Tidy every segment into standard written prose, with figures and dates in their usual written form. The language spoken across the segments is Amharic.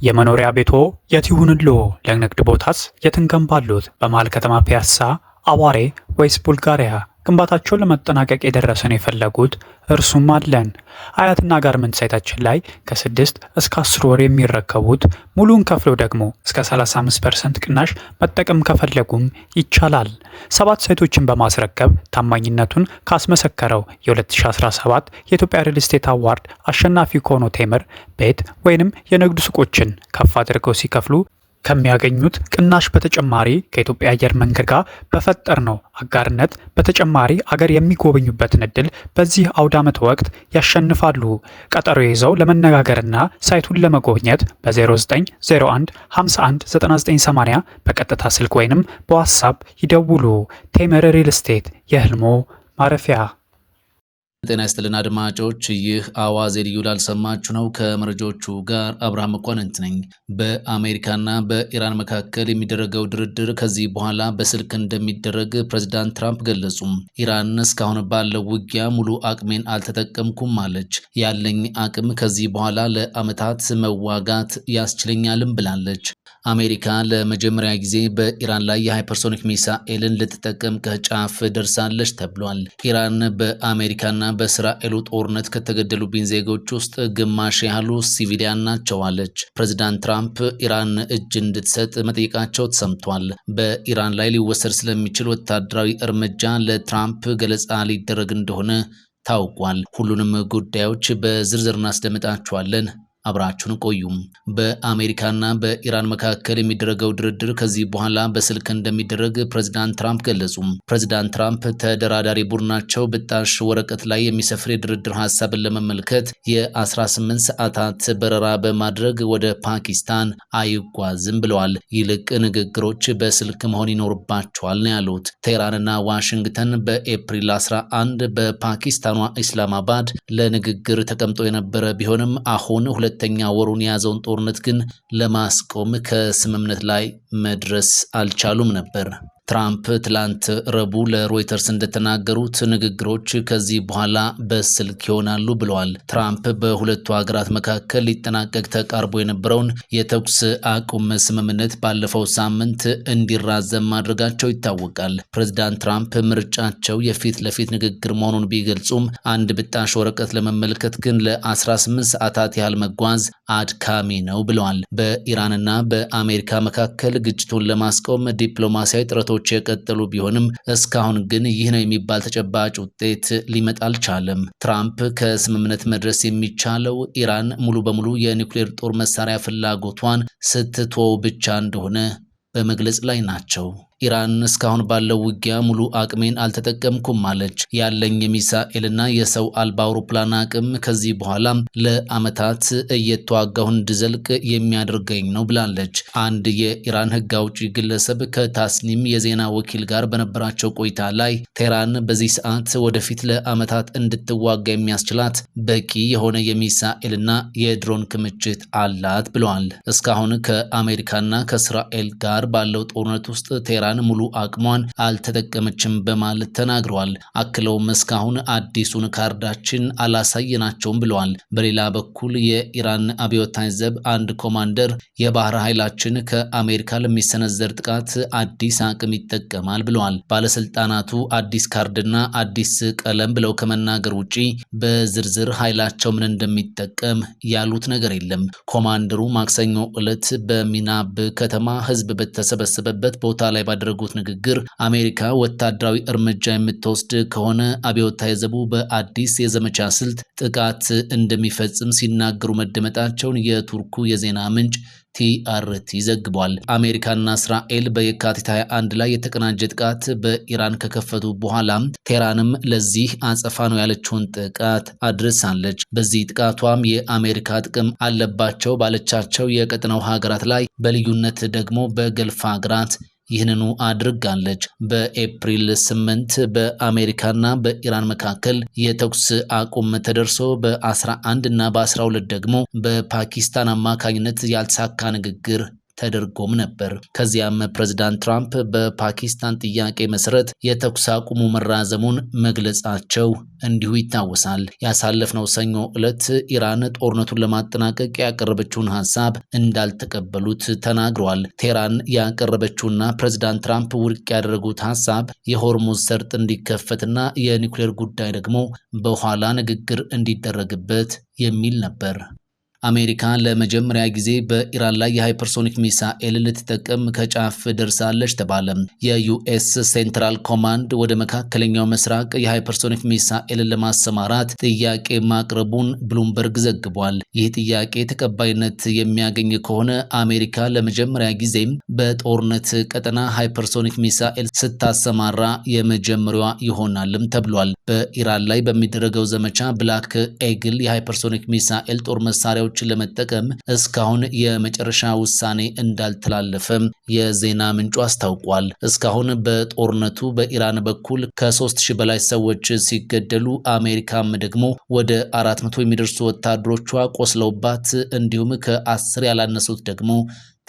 የመኖሪያ ቤቶ የት ይሁንልዎ? ለንግድ ቦታስ የት እንገንባሎት? በመሃል ከተማ ፒያሳ፣ አዋሬ ወይስ ቡልጋሪያ? ግንባታቸውን ለመጠናቀቅ የደረሰን የፈለጉት እርሱም አለን። አያትና ጋርመንት ሳይታችን ላይ ከ6 እስከ 10 ወር የሚረከቡት፣ ሙሉን ከፍለው ደግሞ እስከ 35% ቅናሽ መጠቀም ከፈለጉም ይቻላል። 7 ሳይቶችን በማስረከብ ታማኝነቱን ካስመሰከረው የ2017 የኢትዮጵያ ሪል ስቴት አዋርድ አሸናፊ ከሆነው ቴምር ቤት ወይንም የንግድ ሱቆችን ከፍ አድርገው ሲከፍሉ ከሚያገኙት ቅናሽ በተጨማሪ ከኢትዮጵያ አየር መንገድ ጋር በፈጠርነው አጋርነት በተጨማሪ አገር የሚጎበኙበትን እድል በዚህ አውደ ዓመት ወቅት ያሸንፋሉ። ቀጠሮ ይዘው ለመነጋገርና ሳይቱን ለመጎብኘት በ0901 51 9980 በቀጥታ ስልክ ወይንም በዋትስአፕ ይደውሉ። ቴምር ሪል ስቴት የህልሞ ማረፊያ። ጤና ይስጥልን አድማጮች፣ ይህ አዋዜ ልዩ ላልሰማችሁ ነው። ከመረጃዎቹ ጋር አብርሃም መኳንንት ነኝ። በአሜሪካና በኢራን መካከል የሚደረገው ድርድር ከዚህ በኋላ በስልክ እንደሚደረግ ፕሬዝዳንት ትራምፕ ገለጹ። ኢራን እስካሁን ባለው ውጊያ ሙሉ አቅሜን አልተጠቀምኩም አለች። ያለኝ አቅም ከዚህ በኋላ ለዓመታት መዋጋት ያስችለኛልም ብላለች። አሜሪካ ለመጀመሪያ ጊዜ በኢራን ላይ የሃይፐርሶኒክ ሚሳኤልን ልትጠቀም ከጫፍ ደርሳለች ተብሏል። ኢራን በአሜሪካና በእስራኤሉ ጦርነት ከተገደሉብኝ ዜጎች ውስጥ ግማሽ ያህሉ ሲቪሊያን ናቸው አለች። ፕሬዚዳንት ትራምፕ ኢራን እጅ እንድትሰጥ መጠየቃቸው ተሰምቷል። በኢራን ላይ ሊወሰድ ስለሚችል ወታደራዊ እርምጃ ለትራምፕ ገለጻ ሊደረግ እንደሆነ ታውቋል። ሁሉንም ጉዳዮች በዝርዝር እናስደምጣችኋለን። አብራችሁን ቆዩም። በአሜሪካና በኢራን መካከል የሚደረገው ድርድር ከዚህ በኋላ በስልክ እንደሚደረግ ፕሬዝዳንት ትራምፕ ገለጹ። ፕሬዝዳንት ትራምፕ ተደራዳሪ ቡድናቸው ብጣሽ ወረቀት ላይ የሚሰፍር የድርድር ሀሳብን ለመመልከት የ18 ሰዓታት በረራ በማድረግ ወደ ፓኪስታን አይጓዝም ብለዋል። ይልቅ ንግግሮች በስልክ መሆን ይኖርባቸዋል ነው ያሉት። ቴህራንና ዋሽንግተን በኤፕሪል 11 በፓኪስታኗ ኢስላማባድ ለንግግር ተቀምጦ የነበረ ቢሆንም አሁን ሁለተኛ ወሩን የያዘውን ጦርነት ግን ለማስቆም ከስምምነት ላይ መድረስ አልቻሉም ነበር። ትራምፕ ትላንት ረቡዕ ለሮይተርስ እንደተናገሩት ንግግሮች ከዚህ በኋላ በስልክ ይሆናሉ ብለዋል። ትራምፕ በሁለቱ ሀገራት መካከል ሊጠናቀቅ ተቃርቦ የነበረውን የተኩስ አቁም ስምምነት ባለፈው ሳምንት እንዲራዘም ማድረጋቸው ይታወቃል። ፕሬዝዳንት ትራምፕ ምርጫቸው የፊት ለፊት ንግግር መሆኑን ቢገልጹም አንድ ብጣሽ ወረቀት ለመመልከት ግን ለ18 ሰዓታት ያህል መጓዝ አድካሚ ነው ብለዋል። በኢራንና በአሜሪካ መካከል ግጭቱን ለማስቆም ዲፕሎማሲያዊ ጥረቶች የቀጠሉ ቢሆንም እስካሁን ግን ይህ ነው የሚባል ተጨባጭ ውጤት ሊመጣ አልቻለም። ትራምፕ ከስምምነት መድረስ የሚቻለው ኢራን ሙሉ በሙሉ የኒውክሌር ጦር መሳሪያ ፍላጎቷን ስትተው ብቻ እንደሆነ በመግለጽ ላይ ናቸው። ኢራን እስካሁን ባለው ውጊያ ሙሉ አቅሜን አልተጠቀምኩም አለች። ያለኝ የሚሳኤልና የሰው አልባ አውሮፕላን አቅም ከዚህ በኋላ ለዓመታት እየተዋጋሁ እንድዘልቅ የሚያደርገኝ ነው ብላለች። አንድ የኢራን ሕግ አውጪ ግለሰብ ከታስኒም የዜና ወኪል ጋር በነበራቸው ቆይታ ላይ ቴህራን በዚህ ሰዓት ወደፊት ለዓመታት እንድትዋጋ የሚያስችላት በቂ የሆነ የሚሳኤልና የድሮን ክምችት አላት ብለዋል። እስካሁን ከአሜሪካና ከእስራኤል ጋር ባለው ጦርነት ውስጥ ቴህራን ሙሉ አቅሟን አልተጠቀመችም በማለት ተናግረዋል። አክለውም እስካሁን አዲሱን ካርዳችን አላሳየናቸውም ብለዋል። በሌላ በኩል የኢራን አብዮታዊ ዘብ አንድ ኮማንደር የባህር ኃይላችን ከአሜሪካ ለሚሰነዘር ጥቃት አዲስ አቅም ይጠቀማል ብለዋል። ባለስልጣናቱ አዲስ ካርድና አዲስ ቀለም ብለው ከመናገር ውጪ በዝርዝር ኃይላቸው ምን እንደሚጠቀም ያሉት ነገር የለም። ኮማንደሩ ማክሰኞ ዕለት በሚናብ ከተማ ህዝብ በተሰበሰበበት ቦታ ላይ ባደረጉት ንግግር አሜሪካ ወታደራዊ እርምጃ የምትወስድ ከሆነ አብዮታዊ ዘቡ በአዲስ የዘመቻ ስልት ጥቃት እንደሚፈጽም ሲናገሩ መደመጣቸውን የቱርኩ የዜና ምንጭ ቲአርቲ ዘግቧል። አሜሪካና እስራኤል በየካቲት 21 ላይ የተቀናጀ ጥቃት በኢራን ከከፈቱ በኋላም ቴህራንም ለዚህ አጸፋ ነው ያለችውን ጥቃት አድርሳለች። በዚህ ጥቃቷም የአሜሪካ ጥቅም አለባቸው ባለቻቸው የቀጠናው ሀገራት ላይ በልዩነት ደግሞ በገልፍ ሀገራት ይህንኑ አድርጋለች። በኤፕሪል 8 በአሜሪካና በኢራን መካከል የተኩስ አቁም ተደርሶ በ11 እና በ12 ደግሞ በፓኪስታን አማካኝነት ያልተሳካ ንግግር ተደርጎም ነበር። ከዚያም ፕሬዝዳንት ትራምፕ በፓኪስታን ጥያቄ መሰረት የተኩስ አቁሙ መራዘሙን መግለጻቸው እንዲሁ ይታወሳል። ያሳለፍነው ሰኞ ዕለት ኢራን ጦርነቱን ለማጠናቀቅ ያቀረበችውን ሐሳብ እንዳልተቀበሉት ተናግረዋል። ቴህራን ያቀረበችውና ፕሬዝዳንት ትራምፕ ውድቅ ያደረጉት ሐሳብ የሆርሙዝ ሰርጥ እንዲከፈትና የኒውክሌር ጉዳይ ደግሞ በኋላ ንግግር እንዲደረግበት የሚል ነበር። አሜሪካ ለመጀመሪያ ጊዜ በኢራን ላይ የሃይፐርሶኒክ ሚሳኤል ልትጠቀም ከጫፍ ደርሳለች ተባለ። የዩኤስ ሴንትራል ኮማንድ ወደ መካከለኛው ምስራቅ የሃይፐርሶኒክ ሚሳኤልን ለማሰማራት ጥያቄ ማቅረቡን ብሉምበርግ ዘግቧል። ይህ ጥያቄ ተቀባይነት የሚያገኝ ከሆነ አሜሪካ ለመጀመሪያ ጊዜም በጦርነት ቀጠና ሃይፐርሶኒክ ሚሳኤል ስታሰማራ የመጀመሪያዋ ይሆናልም ተብሏል። በኢራን ላይ በሚደረገው ዘመቻ ብላክ ኤግል የሃይፐርሶኒክ ሚሳኤል ጦር መሳሪያዎች ለመጠቀም እስካሁን የመጨረሻ ውሳኔ እንዳልተላለፈም የዜና ምንጩ አስታውቋል። እስካሁን በጦርነቱ በኢራን በኩል ከ3000 በላይ ሰዎች ሲገደሉ አሜሪካም ደግሞ ወደ 400 የሚደርሱ ወታደሮቿ ቆስለውባት እንዲሁም ከ10 ያላነሱት ደግሞ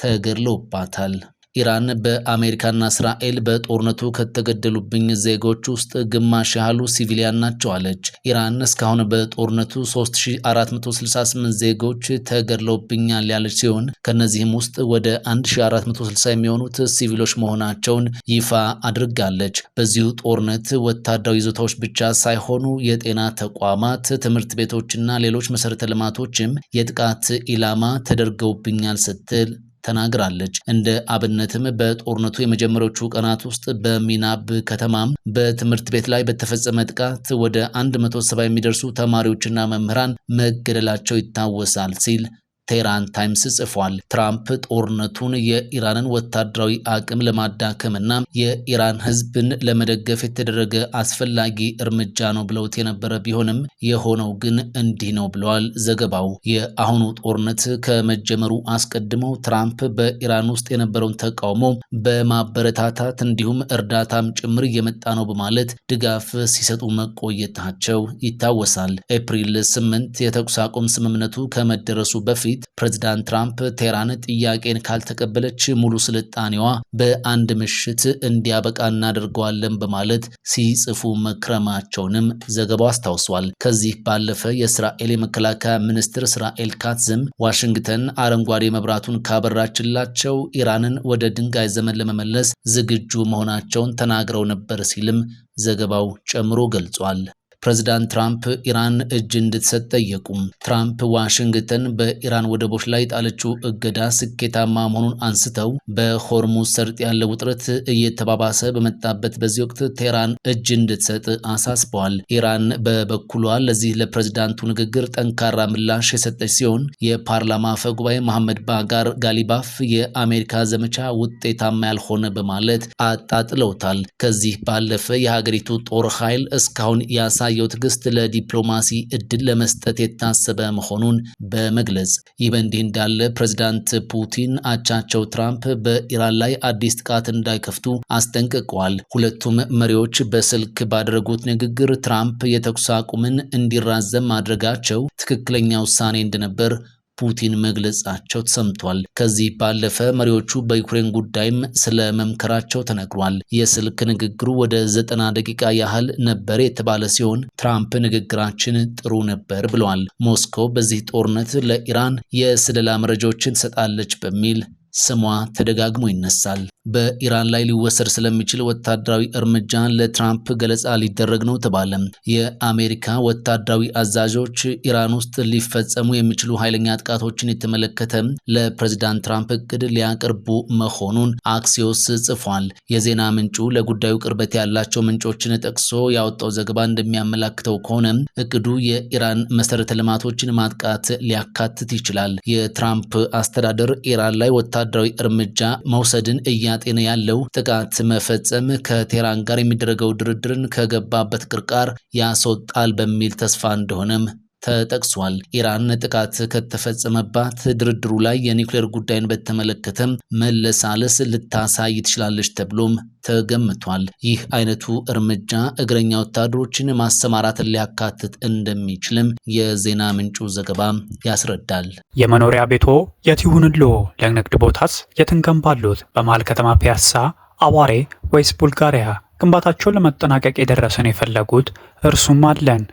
ተገድለውባታል። ኢራን በአሜሪካና እስራኤል በጦርነቱ ከተገደሉብኝ ዜጎች ውስጥ ግማሽ ያህሉ ሲቪሊያን ናቸው አለች። ኢራን እስካሁን በጦርነቱ 3468 ዜጎች ተገድለውብኛል ያለች ሲሆን ከነዚህም ውስጥ ወደ 1460 የሚሆኑት ሲቪሎች መሆናቸውን ይፋ አድርጋለች። በዚሁ ጦርነት ወታደራዊ ይዞታዎች ብቻ ሳይሆኑ የጤና ተቋማት፣ ትምህርት ቤቶችና ሌሎች መሰረተ ልማቶችም የጥቃት ኢላማ ተደርገውብኛል ስትል ተናግራለች። እንደ አብነትም በጦርነቱ የመጀመሪያዎቹ ቀናት ውስጥ በሚናብ ከተማም በትምህርት ቤት ላይ በተፈጸመ ጥቃት ወደ 170 የሚደርሱ ተማሪዎችና መምህራን መገደላቸው ይታወሳል ሲል ቴህራን ታይምስ ጽፏል። ትራምፕ ጦርነቱን የኢራንን ወታደራዊ አቅም ለማዳከምና የኢራን ሕዝብን ለመደገፍ የተደረገ አስፈላጊ እርምጃ ነው ብለውት የነበረ ቢሆንም የሆነው ግን እንዲህ ነው ብለዋል ዘገባው። የአሁኑ ጦርነት ከመጀመሩ አስቀድመው ትራምፕ በኢራን ውስጥ የነበረውን ተቃውሞ በማበረታታት እንዲሁም እርዳታም ጭምር እየመጣ ነው በማለት ድጋፍ ሲሰጡ መቆየታቸው ይታወሳል። ኤፕሪል 8 የተኩስ አቁም ስምምነቱ ከመደረሱ በፊት ፕሬዝዳንት ትራምፕ ቴህራን ጥያቄን ካልተቀበለች ሙሉ ስልጣኔዋ በአንድ ምሽት እንዲያበቃ እናደርገዋለን በማለት ሲጽፉ መክረማቸውንም ዘገባው አስታውሷል። ከዚህ ባለፈ የእስራኤል የመከላከያ ሚኒስትር እስራኤል ካትዝም ዋሽንግተን አረንጓዴ መብራቱን ካበራችላቸው ኢራንን ወደ ድንጋይ ዘመን ለመመለስ ዝግጁ መሆናቸውን ተናግረው ነበር ሲልም ዘገባው ጨምሮ ገልጿል። ፕሬዝዳንት ትራምፕ ኢራን እጅ እንድትሰጥ ጠየቁ። ትራምፕ ዋሽንግተን በኢራን ወደቦች ላይ ጣለችው እገዳ ስኬታማ መሆኑን አንስተው በሆርሙዝ ሰርጥ ያለው ውጥረት እየተባባሰ በመጣበት በዚህ ወቅት ቴህራን እጅ እንድትሰጥ አሳስበዋል። ኢራን በበኩሏ ለዚህ ለፕሬዝዳንቱ ንግግር ጠንካራ ምላሽ የሰጠች ሲሆን የፓርላማ አፈ ጉባኤ መሐመድ ባጋር ጋሊባፍ የአሜሪካ ዘመቻ ውጤታማ ያልሆነ በማለት አጣጥለውታል። ከዚህ ባለፈ የሀገሪቱ ጦር ኃይል እስካሁን ያሳየው ትዕግስት ለዲፕሎማሲ እድል ለመስጠት የታሰበ መሆኑን በመግለጽ ይህ በእንዲህ እንዳለ ፕሬዝዳንት ፑቲን አቻቸው ትራምፕ በኢራን ላይ አዲስ ጥቃት እንዳይከፍቱ አስጠንቅቀዋል። ሁለቱም መሪዎች በስልክ ባደረጉት ንግግር ትራምፕ የተኩስ አቁምን እንዲራዘም ማድረጋቸው ትክክለኛ ውሳኔ እንደነበር ፑቲን መግለጻቸው ተሰምቷል። ከዚህ ባለፈ መሪዎቹ በዩክሬን ጉዳይም ስለ መምከራቸው ተነግሯል። የስልክ ንግግሩ ወደ 90 ደቂቃ ያህል ነበር የተባለ ሲሆን ትራምፕ ንግግራችን ጥሩ ነበር ብለዋል። ሞስኮ በዚህ ጦርነት ለኢራን የስለላ መረጃዎችን ትሰጣለች በሚል ስሟ ተደጋግሞ ይነሳል። በኢራን ላይ ሊወሰድ ስለሚችል ወታደራዊ እርምጃ ለትራምፕ ገለጻ ሊደረግ ነው ተባለ። የአሜሪካ ወታደራዊ አዛዦች ኢራን ውስጥ ሊፈጸሙ የሚችሉ ኃይለኛ ጥቃቶችን የተመለከተ ለፕሬዝዳንት ትራምፕ እቅድ ሊያቀርቡ መሆኑን አክሲዮስ ጽፏል። የዜና ምንጩ ለጉዳዩ ቅርበት ያላቸው ምንጮችን ጠቅሶ ያወጣው ዘገባ እንደሚያመላክተው ከሆነ እቅዱ የኢራን መሰረተ ልማቶችን ማጥቃት ሊያካትት ይችላል። የትራምፕ አስተዳደር ኢራን ላይ ወታደራዊ እርምጃ መውሰድን እያጤነ ያለው ጥቃት መፈጸም ከቴህራን ጋር የሚደረገው ድርድርን ከገባበት ቅርቃር ያስወጣል በሚል ተስፋ እንደሆነም ተጠቅሷል። ኢራን ጥቃት ከተፈጸመባት ድርድሩ ላይ የኒውክሌር ጉዳይን በተመለከተ መለሳለስ ልታሳይ ትችላለች ተብሎም ተገምቷል። ይህ አይነቱ እርምጃ እግረኛ ወታደሮችን ማሰማራትን ሊያካትት እንደሚችልም የዜና ምንጩ ዘገባ ያስረዳል። የመኖሪያ ቤቶ የት ይሁንልዎ? ለንግድ ቦታስ የት እንገንባሎት? በመሃል ከተማ ፒያሳ፣ አዋሬ ወይስ ቡልጋሪያ? ግንባታቸውን ለመጠናቀቅ የደረሰን የፈለጉት እርሱም አለን።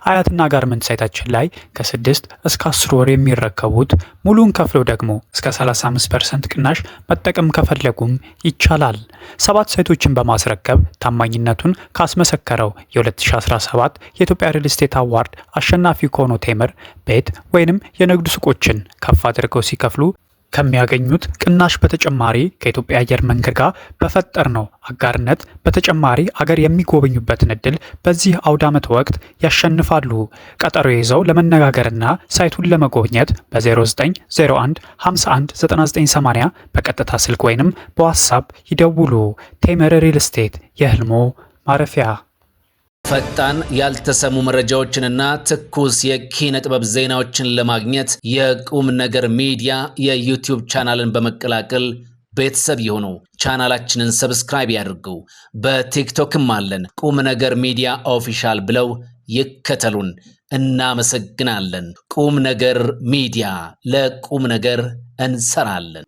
አያትና ጋርመንት ሳይታችን ላይ ከ6 እስከ 10 ወር የሚረከቡት ሙሉን ከፍለው ደግሞ እስከ 35% ቅናሽ መጠቀም ከፈለጉም ይቻላል። 7 ሳይቶችን በማስረከብ ታማኝነቱን ካስመሰከረው የ2017 የኢትዮጵያ ሪል ስቴት አዋርድ አሸናፊ ከሆነው ቴምር ቤት ወይንም የንግድ ሱቆችን ከፍ አድርገው ሲከፍሉ ከሚያገኙት ቅናሽ በተጨማሪ ከኢትዮጵያ አየር መንገድ ጋር በፈጠርነው አጋርነት በተጨማሪ አገር የሚጎበኙበትን እድል በዚህ አውደ ዓመት ወቅት ያሸንፋሉ። ቀጠሮ ይዘው ለመነጋገርና ሳይቱን ለመጎብኘት በ0901 51 9980 በቀጥታ ስልክ ወይንም በዋትስአፕ ይደውሉ። ቴምር ሪል ስቴት የህልሞ ማረፊያ። ፈጣን ያልተሰሙ መረጃዎችንና ትኩስ የኪነ ጥበብ ዜናዎችን ለማግኘት የቁም ነገር ሚዲያ የዩቲዩብ ቻናልን በመቀላቀል ቤተሰብ የሆኑ ቻናላችንን ሰብስክራይብ ያድርጉ። በቲክቶክም አለን። ቁም ነገር ሚዲያ ኦፊሻል ብለው ይከተሉን። እናመሰግናለን። ቁም ነገር ሚዲያ፣ ለቁም ነገር እንሰራለን።